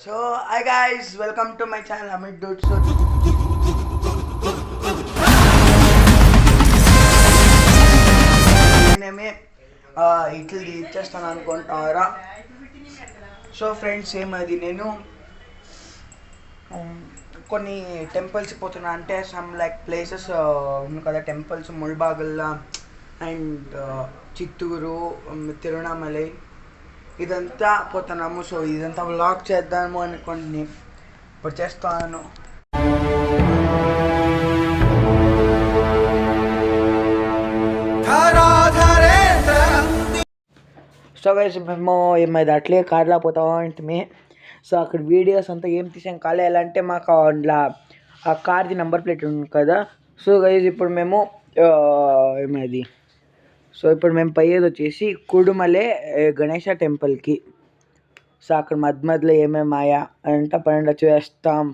So, hi guys, welcome to my channel Amit Dude. So, నేనేమే ఇట్లా ఇచ్చేస్తాను అనుకుంటున్నారా. So friends ఏమది నేను కొన్ని టెంపుల్స్ పోతున్నా అంటే సమ్ లైక్ ప్లేసెస్ ఉన్నాయి కదా టెంపుల్స్ ముల్బాగల్లా అండ్ చిత్తూరు తిరువణామలై ఇదంతా పోతున్నాము. సో ఇదంతా వ్లాగ్ చేద్దాము అనుకోండి ఇప్పుడు చేస్తాను. సో గైస్ మేము ఏమైంది అట్లే కార్లో పోతా ఉంటుంది. సో అక్కడ వీడియోస్ అంతా ఏం తీసాం కాలే ఎలా అంటే మాకు అందులో ఆ కార్ది నెంబర్ ప్లేట్ ఉంది కదా. సో గైస్ ఇప్పుడు మేము ఏమైంది సో ఇప్పుడు మేము పోయేది వచ్చేసి కుడుమలే గణేష టెంపుల్కి. సో అక్కడ మధ్యలో ఏమేమి ఆయా అంటే పన్నెండు చేస్తాం.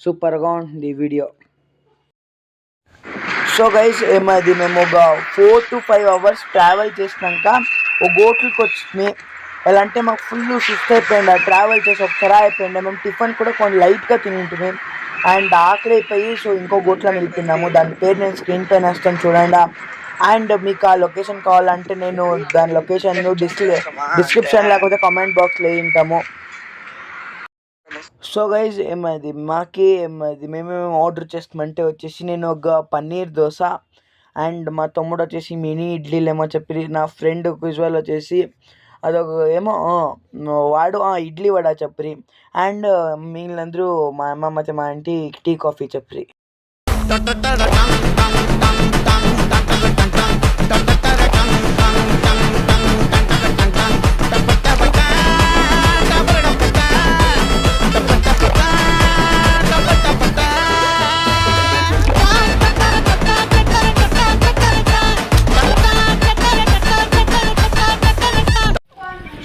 సూపర్గా ఉంటుంది వీడియో. సో గైస్ ఏమది మేము ఒక 4 to 5 hours ట్రావెల్ చేసినాక ఒక హోటల్కి వచ్చింది. ఎలా అంటే మాకు ఫుల్ సుస్ట్ అయిపోయింది ట్రావెల్ చేసి ఒకసారి అయిపోయింది. మేము టిఫిన్ కూడా కొంచెం లైట్గా తింటుంది అండ్ ఆకలి అయిపోయి సో ఇంకో హోటల్లో నిలిపినాము. దాని పేరు నేను స్క్రీన్ పైన వేస్తాను చూడండి. అండ్ మీకు ఆ లొకేషన్ కావాలంటే నేను దాని లొకేషన్ డిస్క్రిప్షన్ లేకపోతే కామెంట్ బాక్స్లో వేయింటాము. సో గైజ్ ఏమైంది మాకి ఏమైంది మేమేమి ఆర్డర్ చేస్తామంటే వచ్చేసి నేను ఒక పన్నీర్ దోశ అండ్ మా తమ్ముడు వచ్చేసి మినీ ఇడ్లీలు ఏమో చెప్పి నా ఫ్రెండ్ విజువల్ వచ్చేసి అదొక ఏమో వాడు ఇడ్లీ వడ చెప్పి అండ్ మిగిలినందరూ మా అమ్మ ಮತ್ತೆ మా ఆంటీ టీ కాఫీ చెప్పి.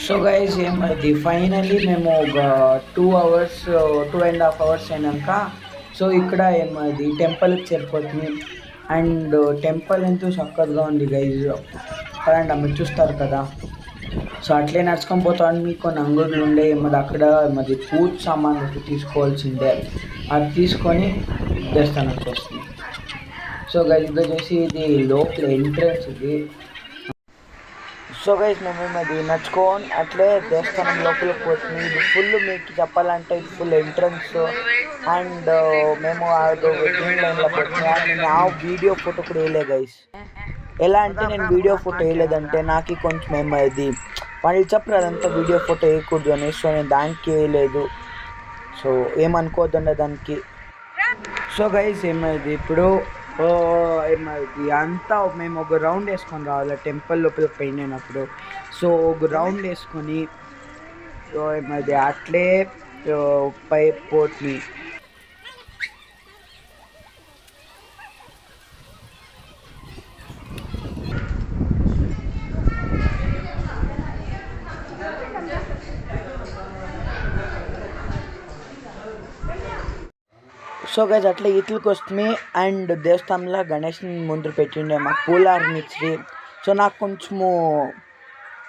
సో గైజ్ ఏమైంది ఫైనల్లీ మేము ఒక 2.5 hours అయినాక సో ఇక్కడ ఏమైంది టెంపుల్కి చేరిపోతుంది. అండ్ టెంపుల్ ఎంతో చక్కగా ఉంది గైజ్ కదండి మీరు చూస్తారు కదా. సో అట్లే నడుచుకొని పోతాను. మీకు కొన్ని అంగడులు ఉండే ఏమది అక్కడ మాది పూజ సామాన్లు తీసుకోవాల్సిందే అది తీసుకొని దేవస్థానానికి వస్తుంది. సో గైజ్ ఇది వచ్చేసి ఇది లోపల ఎంట్రన్స్ ఇది. సో గైస్ మేము అది నడుచుకొని అట్లే దేవస్థానం లోపలికి పోతుంది. ఇది ఫుల్ మీకు చెప్పాలంటే ఇది ఫుల్ ఎంట్రన్స్ అండ్ మేము గ్రీన్ లైన్లో పోతుంది. అండ్ నేను ఆ వీడియో ఫోటో కూడా వేయలేదు గైస్. ఎలా అంటే నేను వీడియో ఫోటో వేయలేదంటే నాకు కొంచెం ఏమైంది వాళ్ళు చెప్పరు అదంతా వీడియో ఫోటో వేయకూడదు అని. సో నేను దానికి వేయలేదు. సో ఏమనుకోవద్దండి దానికి. సో గైస్ ఏమైంది ఇప్పుడు ఏమైంది అంతా మేము ఒక రౌండ్ వేసుకొని రావాలి టెంపుల్ లోపల పోయినప్పుడు. సో ఒక రౌండ్ వేసుకొని ఏమైంది అట్లే పై పోతుంది. సో గైజ్ అట్లా ఇట్లకి వస్తుంది అండ్ దేవస్థానంలో గణేష్ని ముందు పెట్టిండే మాకు పూలారం ఇచ్చి. సో నాకు కొంచెము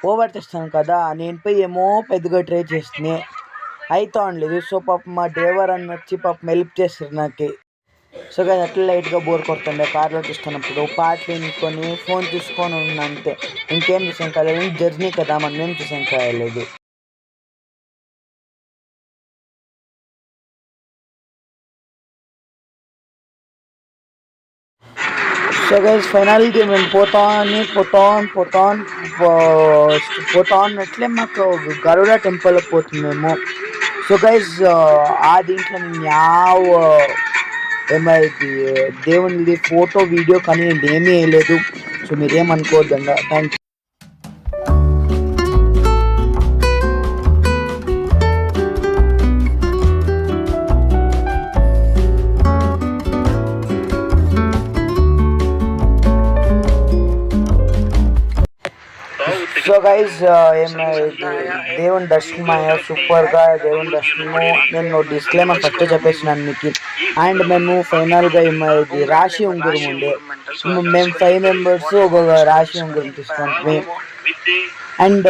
ఓవర్ తెస్తాను కదా నేను పోయి ఏమో పెద్దగా ట్రై చేస్తుంది అయితే అనలేదు. సో పాప మా డ్రైవర్ అని వచ్చి పాప హెల్ప్ చేస్తారు నాకు. సో గైజ్ అట్లా లైట్గా బోర్ కొడుతుండే కార్లో చూస్తున్నప్పుడు పాటలు వినుకొని ఫోన్ తీసుకొని ఉన్నంతే ఇంకేం చూసాం కాలేదు. జర్నీ కదా మనం ఏం చూసాం కాలేదు. సో గైజ్ ఫైనల్గా మేము పోతాన్నట్లే మాకు గరుడ టెంపుల్కి పోతున్నాము. సో గైజ్ ఆ దీంట్లో మేము ఏమైంది దేవునిది ఫోటో వీడియో కానీ ఏమీ వేయలేదు. సో మీరేమనుకోవద్దండి. Thank you. సో గైజ్ ఏమైంది దేవుని దర్శనం అయ్యా సూపర్గా దేవుని దర్శనము. నేను డిస్క్లైమర్ ఫస్ట్ చెప్పేసినాను మీకు. అండ్ మేము ఫైనల్గా ఏమైంది రాశి ఉంగురం ఉండే మేము 5 members ఒక రాశి ఉంగురం తీసుకుంటాం. అండ్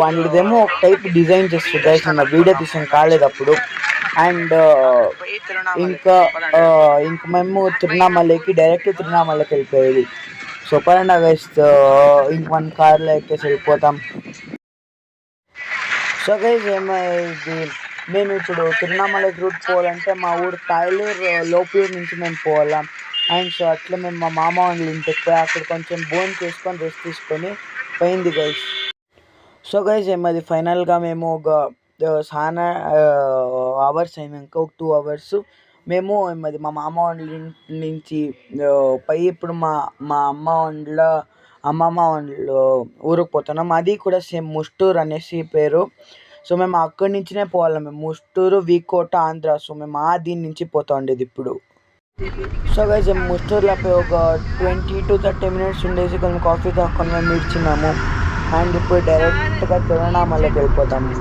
వాడిదేమో ఒక టైప్ డిజైన్ చేస్తారు గైస్, మన వీడియో తీసాను కాలేదు అప్పుడు. అండ్ ఇంకా ఇంక మేము తిరువణామలైకి డైరెక్ట్ తిరువణామలకి వెళ్ళిపోయేది. సో పరండా గైస్, ఇంక మన కార్లో ఎక్కేసి వెళ్ళిపోతాం. సో గైస్ ఏమైంది, మేము ఇప్పుడు తిరువణామలకి రూట్ పోవాలంటే మా ఊరు తాయలూరు లోపూరు నుంచి మేము పోవాలా. అండ్ సో అట్లా మేము మా మామ వాళ్ళ ఇంటికి పోయి అక్కడ కొంచెం బోన్ చేసుకొని రెస్ట్ తీసుకొని పోయింది గైస్. సో గైస్ ఏమది ఫైనల్గా మేము ఒక చాలా అవర్స్ అయినాక ఒక 2 hours మేము ఏమది మా మామ వాళ్ళ ఇంటి నుంచి పై ఇప్పుడు మా మా అమ్మమ్మ వాళ్ళ ఊరికి పోతున్నాం. అది కూడా సేమ్ ముస్టూరు అనేసి పేరు. సో మేము అక్కడి నుంచినే పోవాలి, మేము ముస్టూరు వీకోట ఆంధ్ర. సో మేము దీని నుంచి పోతా ఉండేది ఇప్పుడు. సో గైస్ ముస్టూరులో పోయి ఒక 20 to 30 minutes ఉండేసి కొంచెం కాఫీ తాకొని మేము ఇచ్చినాము. అండ్ ఇప్పుడు డైరెక్ట్గా తిరువణామలకి వెళ్ళిపోతాము.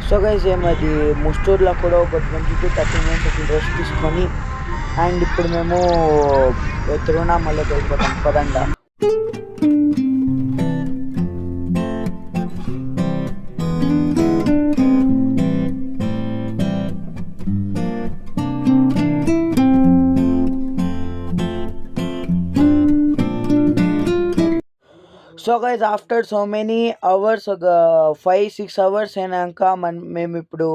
సో గైస్ ఏమది ముస్టూరులో కూడా ఒక 20 to 30 minutes అట్లా రెస్ట్ తీసుకొని అండ్ ఇప్పుడు మేము తిరువణామలకి వెళ్ళిపోతాం పదండా. So guys after so many hours ఒక 5-6 hours అయినాక మేము ఇప్పుడు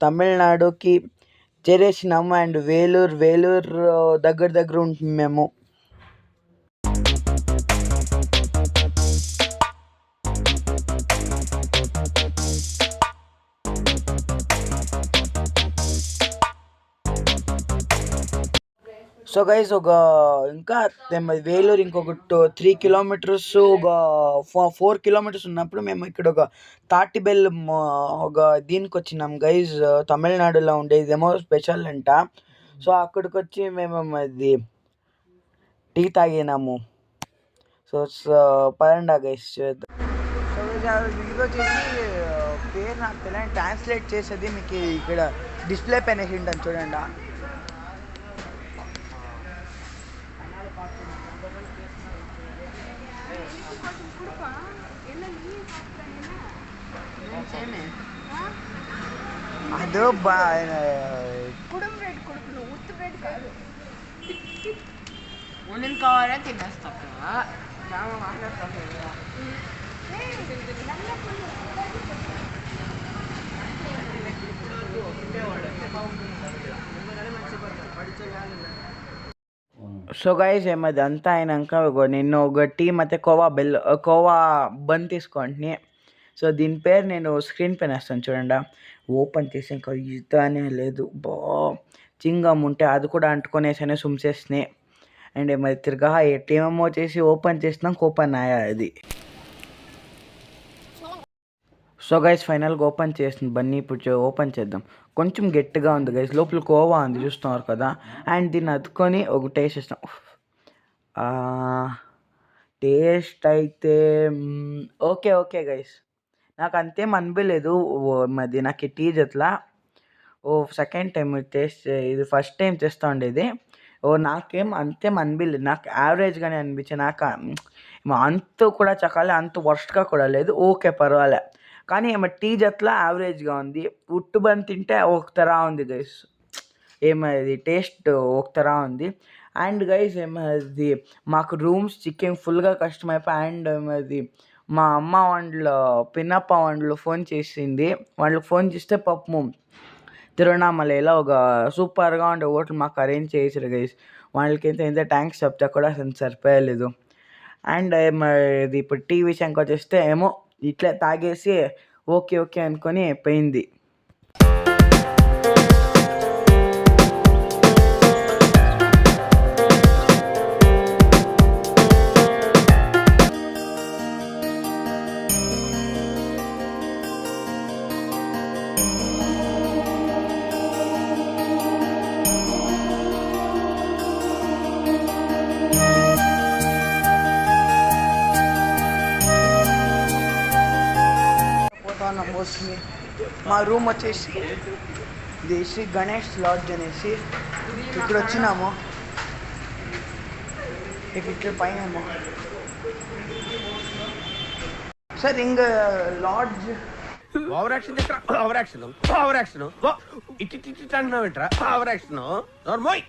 తమిళనాడుకి చేరేసినాము. అండ్ వేలూరు దగ్గర ఉంటుంది మేము. సో గైస్ ఒక ఇంకా వేలూరు ఇంకొక 3 kilometers ఒక 4 kilometers ఉన్నప్పుడు మేము ఇక్కడ ఒక తాటిబెల్ ఒక దీనికి వచ్చినాం గైస్. తమిళనాడులో ఉండేదేమో స్పెషల్ అంట. సో అక్కడికి వచ్చి మేము అది టీ తాగినాము. సో పదండా గైస్. సో ఇది వచ్చేసి పేరు నాకు తెలియని ట్రాన్స్లేట్ చేసేది మీకు ఇక్కడ డిస్ప్లే పైన వేసింటాను చూడండి. ಅದು కావాలా తినేస్తా. సో గైస్ ఏమది అంతా అయినాక నేను ఒక టీ ಮತ್ತು కోవా బన్ తీసుకోండి. సో దీని పేరు నేను స్క్రీన్ పైన వేస్తాను చూడండి. ఓపెన్ చేసి ఇంకా ఇస్తానే లేదు, చింగం ఉంటే అది కూడా అంటుకొనేసానే సుమ్సేసినాయి. అండ్ మరి తిరగా ఏమేమో చేసి ఓపెన్ చేసినాక ఓపెన్ అయ్యా అది. సో గైస్ ఫైనల్గా ఓపెన్ చేసిన బన్నీ ఇప్పుడు ఓపెన్ చేద్దాం. కొంచెం గట్టిగా ఉంది గైస్, లోపల కోవా ఉంది చూస్తున్నారు కదా. అండ్ దీన్ని అతుకొని ఒక టేస్ట్ ఇస్తాం. టేస్ట్ అయితే ఓకే గైస్, నాకు అంతేం అనిపించలేదు. మరి నాకు టీ జట్లా సెకండ్ టైం టేస్ట్, ఇది ఫస్ట్ టైం చేస్తూ ఉండేది. నాకేం అంతేం అనిపించలేదు, నాకు యావరేజ్గానే అనిపించింది. నాకు అంత కూడా చకాలి, అంత వర్స్ట్గా కూడా లేదు, ఓకే పర్వాలే. కానీ ఏమో టీ జట్లా యావరేజ్గా ఉంది. ఉట్టు బన్ తింటే ఒక తరా ఉంది గైస్, ఏమది టేస్ట్ ఒక తరా ఉంది. అండ్ గైస్ ఏమది మాకు రూమ్స్ చిక్కింగ్ ఫుల్గా కష్టమైపోయి. అండ్ ఏమది మా అమ్మ వాళ్ళ పిన్నప్ప వాళ్ళు ఫోన్ చేసింది. వాళ్ళకి ఫోన్ చేస్తే పాపము తిరువణామలలో ఒక సూపర్గా ఉండే హోటల్ మాకు అరేంజ్ చేసారు గైస్. వాళ్ళకి ఎంత థ్యాంక్స్ చెప్తే కూడా అసలు సరిపోయలేదు. అండ్ ఇది ఇప్పుడు టీ విషయానికి వచ్చేస్తే ఏమో ఇట్లా తాగేసి ఓకే అనుకొని పోయింది. మోస్ట్లీ మా రూమ్ వచ్చేసి ఇది శ్రీ గణేష్ లాడ్జ్ అనేసి ఇక్కడ వచ్చినాము. ఇక్కడ పైన సార్ ఇంకా lodge over action over action ఇట్టి అంటున్నావు ఏంట్రా ఓవర్ యాక్షన్ నార్మల్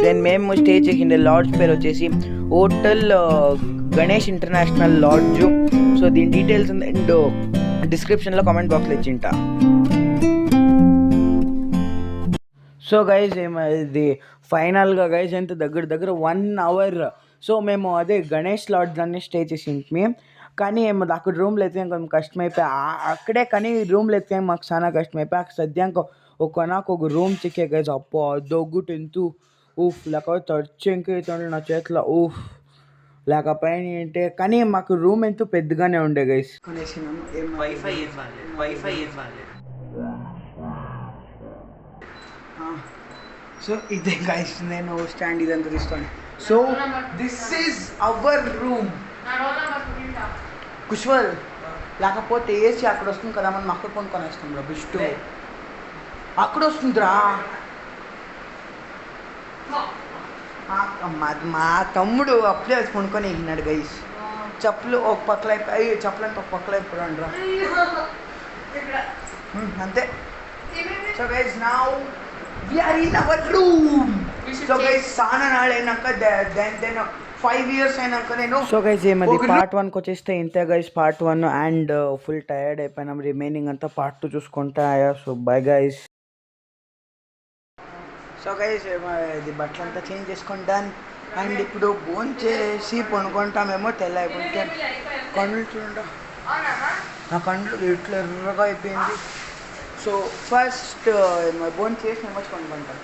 దెన్ మేము స్టే చేసిండే లాడ్జ్ పేరు వచ్చేసి hotel Ganesh international lodge. So దీని డీటెయిల్స్ అండ్ డిస్క్రిప్షన్లో కామెంట్ బాక్స్లో ఇచ్చింటా. సో గైజ్ ఇది ఫైనల్గా గైజ్ ఎంత దగ్గర 1 hour. సో మేము అదే గణేష్ లాడ్జ్లోనే స్టే చేసింది. కానీ అక్కడ రూమ్లు అయితే కొంచెం కష్టమైపోయి అక్కడే, కానీ రూమ్లు అయితే మాకు చాలా కష్టమైపోయి సద్యానికి నాకు ఒక రూమ్ చిక్కే గైజ్. అప్పో దొగ్గుటు ఎంతూ లేకపోతే తడిచెంకైతే నా చేతిలో లేకపోయినా ఏంటి, కానీ మాకు రూమ్ ఎంతో పెద్దగానే ఉండే గైస్. సో ఇదే గైస్, నేను స్టాండ్ ఇదంతా తీసుకోండి. So this is our room. కుష్వల్ లేకపోతే ఏసీ అక్కడ వస్తుంది కదా, మనం అక్కడ కొనుక్కొని వస్తాం రా బిస్ట్. అక్కడ వస్తుందిరా మా తమ్ముడు అప్పుడే వచ్చి కొనుక్కొని వెళ్ళినాడు గైస్. చెప్పులు ఒక పక్కల అయిపోయి, చెప్పులంటే ఒక పక్కల అయిపోయాడు రా అంతే. So guys now we are in our room. So guys సానా నాడైనాక దెన్ 5 years అయినాక నేను. సో గైస్ ఏమది పార్ట్ 1కి వచ్చేస్తే ఇంతే guys, part 1 and full tired అయిపోయినాం. రిమైనింగ్ అంతా పార్ట్ 2 చూసుకుంటా. So bye guys. So guys ఇది బట్టలంతా చేంజ్ చేసుకుంటాను అండ్ ఇప్పుడు బోన్ చేసి పనుకుంటామేమో. తెల్ల అయిపోతే కళ్ళు చూడండి, నా కళ్ళు ఇట్లా ఎర్రగా అయిపోయింది. సో ఫస్ట్ బోన్ చేసి మేము వచ్చి కొనుక్కుంటాం.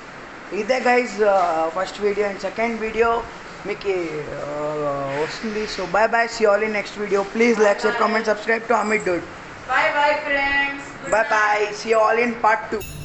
ఇదే guys first video and second video మీకు వస్తుంది. So bye bye, see all in next video. Please like, share, comment, subscribe to Amit Dude. Bye bye friends. Bye bye, see you all in part 2.